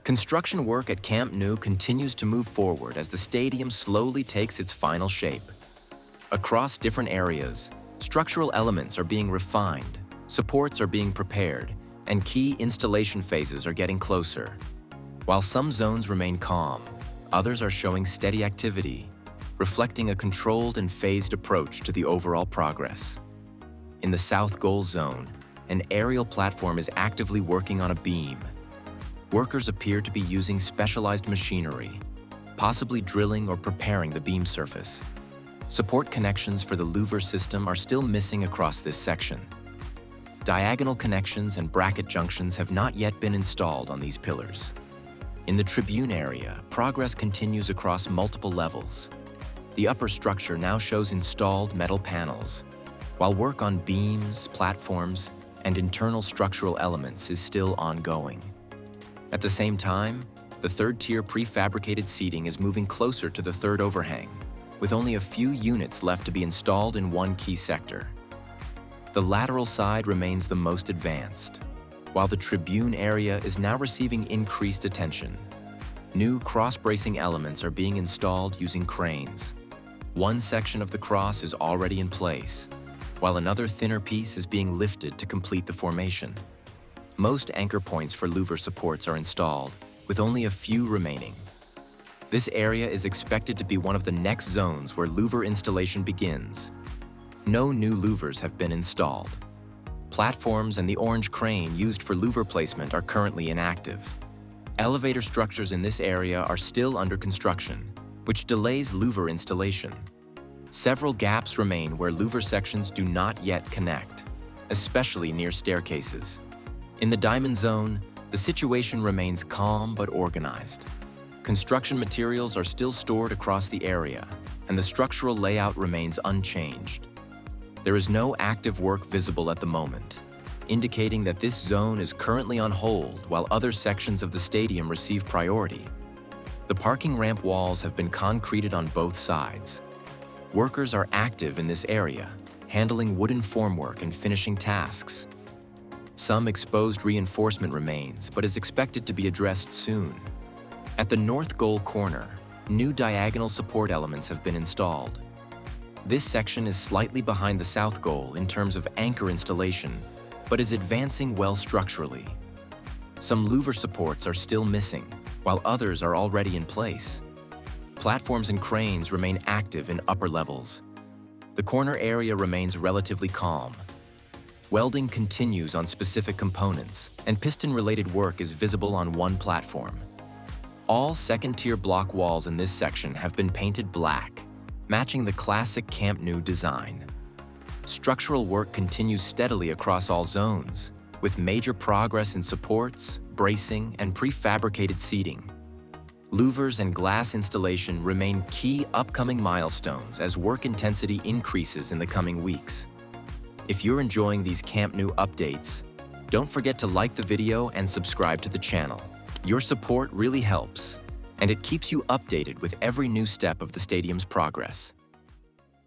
Construction work at Camp Nou continues to move forward as the stadium slowly takes its final shape. Across different areas, structural elements are being refined, supports are being prepared, and key installation phases are getting closer. While some zones remain calm, others are showing steady activity, reflecting a controlled and phased approach to the overall progress. In the south goal zone, an aerial platform is actively working on a beam. Workers appear to be using specialized machinery, possibly drilling or preparing the beam surface. Support connections for the louver system are still missing across this section. Diagonal connections and bracket junctions have not yet been installed on these pillars. In the Tribune area, progress continues across multiple levels. The upper structure now shows installed metal panels, while work on beams, platforms, and internal structural elements is still ongoing. At the same time, the third-tier prefabricated seating is moving closer to the third overhang, with only a few units left to be installed in one key sector. The lateral side remains the most advanced, while the Tribune area is now receiving increased attention. New cross-bracing elements are being installed using cranes. One section of the cross is already in place, while another thinner piece is being lifted to complete the formation. Most anchor points for louver supports are installed, with only a few remaining. This area is expected to be one of the next zones where louver installation begins. No new louvers have been installed. Platforms and the orange crane used for louver placement are currently inactive. Elevator structures in this area are still under construction, which delays louver installation. Several gaps remain where louver sections do not yet connect, especially near staircases. In the diamond zone, the situation remains calm but organized. Construction materials are still stored across the area, and the structural layout remains unchanged. There is no active work visible at the moment, indicating that this zone is currently on hold while other sections of the stadium receive priority. The parking ramp walls have been concreted on both sides. Workers are active in this area, handling wooden formwork and finishing tasks. Some exposed reinforcement remains, but is expected to be addressed soon. At the north goal corner, new diagonal support elements have been installed. This section is slightly behind the south goal in terms of anchor installation, but is advancing well structurally. Some louver supports are still missing, while others are already in place. Platforms and cranes remain active in upper levels. The corner area remains relatively calm. Welding continues on specific components, and piston-related work is visible on one platform. All second-tier block walls in this section have been painted black, matching the classic Camp Nou design. Structural work continues steadily across all zones, with major progress in supports, bracing, and prefabricated seating. Louvers and glass installation remain key upcoming milestones as work intensity increases in the coming weeks. If you're enjoying these Camp Nou updates, don't forget to like the video and subscribe to the channel. Your support really helps, and it keeps you updated with every new step of the stadium's progress.